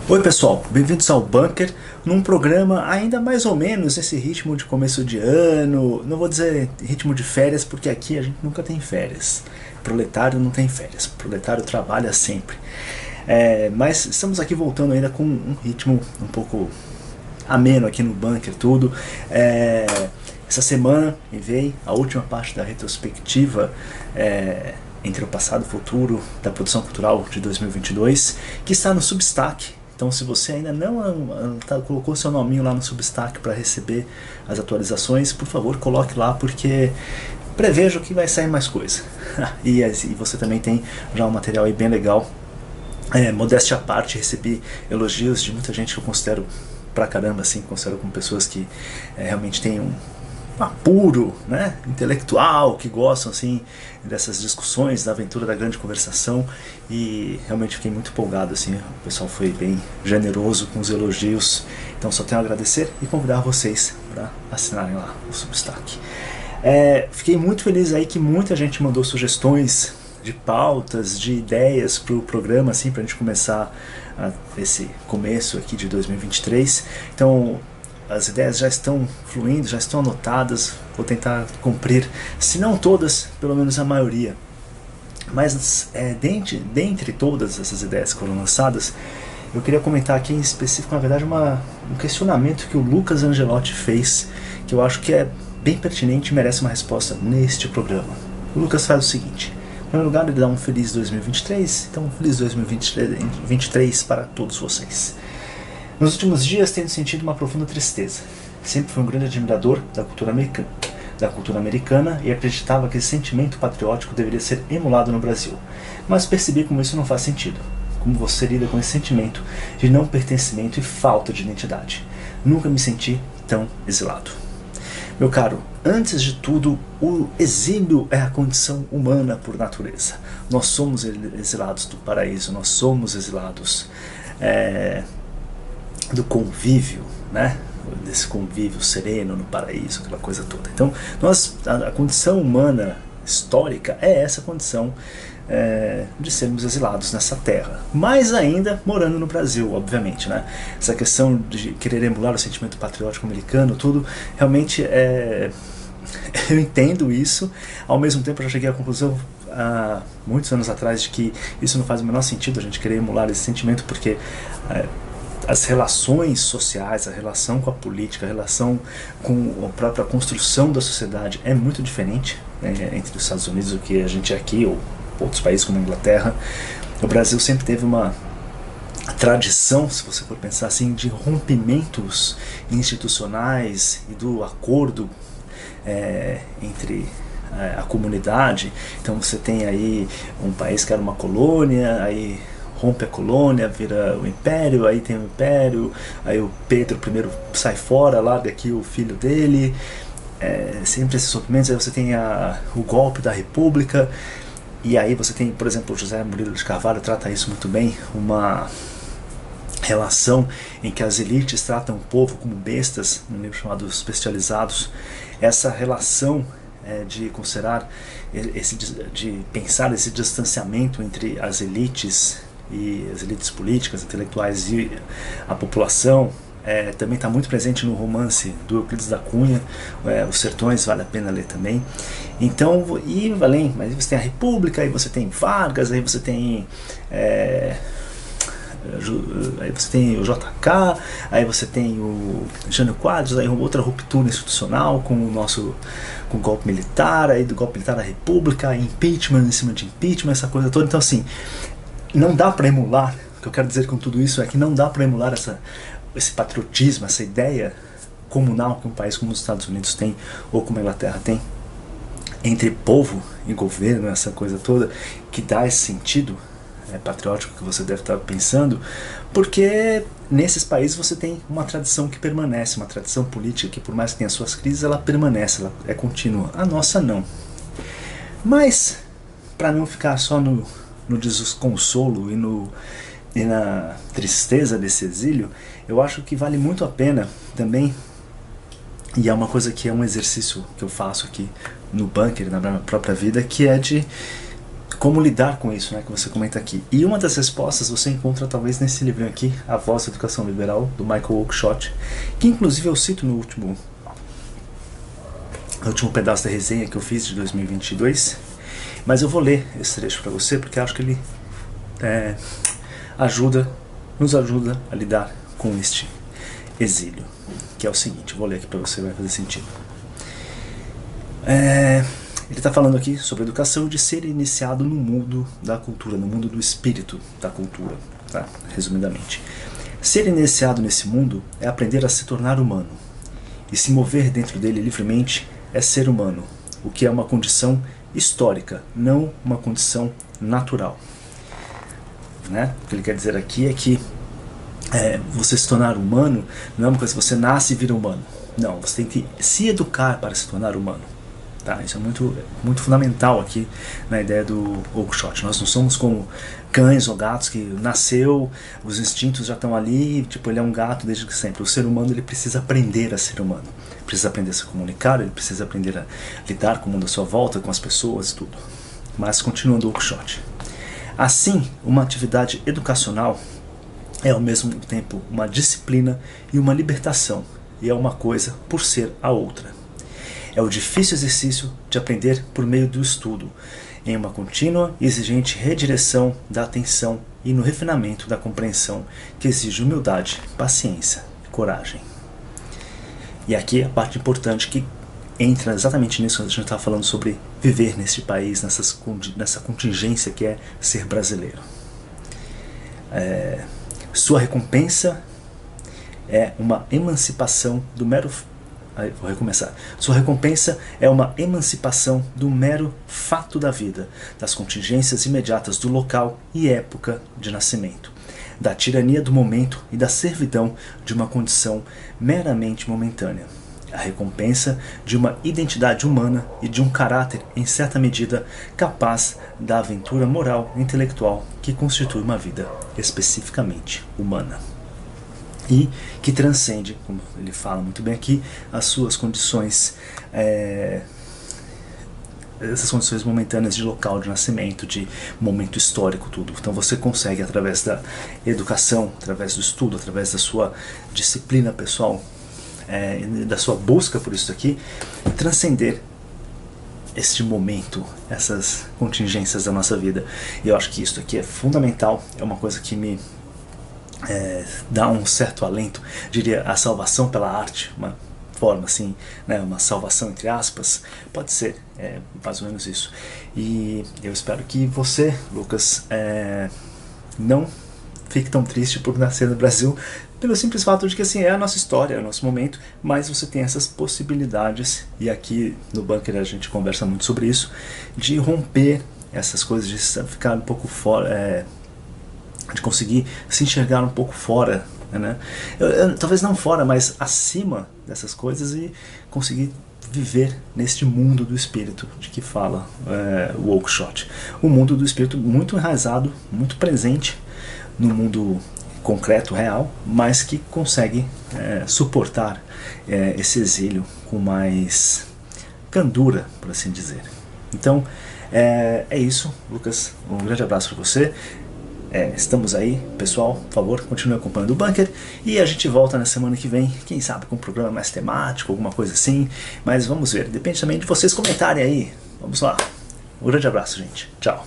Oi pessoal, bem-vindos ao Bunker, num programa ainda mais ou menos nesse ritmo de começo de ano, não vou dizer ritmo de férias porque aqui a gente nunca tem férias, proletário não tem férias, proletário trabalha sempre, mas estamos aqui voltando ainda com um ritmo um pouco ameno aqui no Bunker tudo. Essa semana enviei a última parte da retrospectiva entre o passado e o futuro da produção cultural de 2022, que está no Substack. Então, se você ainda não colocou seu nominho lá no Substack para receber as atualizações, por favor, coloque lá, porque prevejo que vai sair mais coisa. e você também tem já um material aí bem legal. Modéstia à parte, recebi elogios de muita gente que eu considero pra caramba, assim, considero como pessoas que realmente têm um apuro, né, intelectual, que gostam assim dessas discussões, da aventura da grande conversação, e realmente fiquei muito empolgado, assim, o pessoal foi bem generoso com os elogios, então só tenho a agradecer e convidar vocês para assinarem lá o Substack. Fiquei muito feliz aí que muita gente mandou sugestões de pautas, de ideias para o programa, assim, para a gente começar esse começo aqui de 2023, então as ideias já estão fluindo, já estão anotadas, vou tentar cumprir, se não todas, pelo menos a maioria. Mas dentre todas essas ideias que foram lançadas, eu queria comentar aqui em específico, na verdade, um questionamento que o Lucas Angelotti fez, que eu acho que é bem pertinente e merece uma resposta neste programa. O Lucas faz o seguinte: em primeiro lugar, ele dá um feliz 2023, então um feliz 2023 para todos vocês. Nos últimos dias tenho sentido uma profunda tristeza. Sempre fui um grande admirador da cultura americana e acreditava que esse sentimento patriótico deveria ser emulado no Brasil. Mas percebi como isso não faz sentido. Como você lida com esse sentimento de não pertencimento e falta de identidade. Nunca me senti tão exilado. Meu caro, antes de tudo, o exílio é a condição humana por natureza. Nós somos exilados do paraíso, nós somos exilados do convívio, né? Desse convívio sereno no paraíso, aquela coisa toda. Então, a condição humana histórica é essa condição de sermos exilados nessa terra, mais ainda morando no Brasil, obviamente, né? Essa questão de querer emular o sentimento patriótico americano, tudo, realmente eu entendo isso. Ao mesmo tempo, eu já cheguei à conclusão há muitos anos atrás de que isso não faz o menor sentido, a gente querer emular esse sentimento, porque as relações sociais, a relação com a política, a relação com a própria construção da sociedade é muito diferente, né, entre os Estados Unidos, o que a gente é aqui, ou outros países como a Inglaterra. O Brasil sempre teve uma tradição, se você for pensar assim, de rompimentos institucionais e do acordo entre a comunidade. Então você tem aí um país que era uma colônia, aí rompe a colônia, vira o império, aí tem o império, aí o Pedro I sai fora, larga aqui o filho dele, sempre esses rompimentos. Aí você tem o golpe da República, e aí você tem, por exemplo, o José Murilo de Carvalho trata isso muito bem, uma relação em que as elites tratam o povo como bestas, num livro chamado Especializados. Essa relação de considerar, de pensar esse distanciamento entre as elites e as elites políticas, intelectuais e a população, também está muito presente no romance do Euclides da Cunha, Os Sertões, vale a pena ler também. Então, e além, mas você tem a República, aí você tem Vargas, aí você tem o JK, aí você tem o Jânio Quadros, aí outra ruptura institucional com o golpe militar, aí do golpe militar à República, impeachment em cima de impeachment, essa coisa toda. Então, assim, não dá para emular, o que eu quero dizer com tudo isso é que não dá para emular esse patriotismo, essa ideia comunal que um país como os Estados Unidos tem, ou como a Inglaterra tem, entre povo e governo, essa coisa toda, que dá esse sentido patriótico que você deve estar pensando, porque nesses países você tem uma tradição que permanece, uma tradição política que, por mais que tenha suas crises, ela permanece, ela é contínua. A nossa não. Mas, para não ficar só no desconsolo e na tristeza desse exílio, eu acho que vale muito a pena também, e é uma coisa que é um exercício que eu faço aqui no Bunker, na minha própria vida, que é de como lidar com isso, né, que você comenta aqui. E uma das respostas você encontra talvez nesse livrinho aqui, A Voz da Educação Liberal, do Michael Oakeshott, que inclusive eu cito no último pedaço da resenha que eu fiz de 2022, mas eu vou ler esse trecho para você porque acho que ele nos ajuda a lidar com este exílio, que é o seguinte, vou ler aqui para você, vai fazer sentido. Ele está falando aqui sobre a educação de ser iniciado no mundo da cultura, no mundo do espírito da cultura, tá? Resumidamente. Ser iniciado nesse mundo é aprender a se tornar humano, e se mover dentro dele livremente é ser humano, o que é uma condição histórica, não uma condição natural. Né? O que ele quer dizer aqui é que você se tornar humano não é uma coisa que você nasce e vira humano. Não, você tem que se educar para se tornar humano. Tá? Isso é muito, muito fundamental aqui na ideia do Oakeshott. Nós não somos como cães ou gatos que nasceu, os instintos já estão ali, tipo, ele é um gato desde que sempre. O ser humano ele precisa aprender a ser humano. Precisa aprender a se comunicar, ele precisa aprender a lidar com o mundo à sua volta, com as pessoas e tudo. Mas continuando o Oakeshott. Assim, uma atividade educacional é ao mesmo tempo uma disciplina e uma libertação, e é uma coisa por ser a outra. É o difícil exercício de aprender por meio do estudo, em uma contínua e exigente redireção da atenção e no refinamento da compreensão, que exige humildade, paciência e coragem. E aqui a parte importante que entra exatamente nisso que a gente está falando sobre viver neste país, nessa contingência que é ser brasileiro. Sua recompensa é uma emancipação do mero... Vou recomeçar. Sua recompensa é uma emancipação do mero fato da vida, das contingências imediatas do local e época de nascimento, da tirania do momento e da servidão de uma condição meramente momentânea. A recompensa de uma identidade humana e de um caráter, em certa medida, capaz da aventura moral e intelectual que constitui uma vida especificamente humana. E que transcende, como ele fala muito bem aqui, as suas condições, essas condições momentâneas de local de nascimento, de momento histórico, tudo. Então você consegue, através da educação, através do estudo, através da sua disciplina pessoal, da sua busca por isso aqui, transcender este momento, essas contingências da nossa vida. E eu acho que isso aqui é fundamental, é uma coisa que me dá um certo alento, diria a salvação pela arte, uma forma assim, né, uma salvação entre aspas, pode ser mais ou menos isso. E eu espero que você, Lucas, não fique tão triste por nascer no Brasil, pelo simples fato de que assim, é a nossa história, é o nosso momento, mas você tem essas possibilidades, e aqui no Bunker a gente conversa muito sobre isso, de romper essas coisas, de ficar um pouco fora, de conseguir se enxergar um pouco fora, né? Talvez não fora, mas acima dessas coisas, e conseguir viver neste mundo do espírito de que fala o Oakeshott. O mundo do espírito muito enraizado, muito presente no mundo concreto, real, mas que consegue suportar esse exílio com mais candura, por assim dizer. Então, é isso, Lucas. Um grande abraço para você. Estamos aí, pessoal, por favor, continue acompanhando o Bunker, e a gente volta na semana que vem, quem sabe com um programa mais temático, alguma coisa assim, mas vamos ver, depende também de vocês comentarem aí. Vamos lá, um grande abraço, gente, tchau.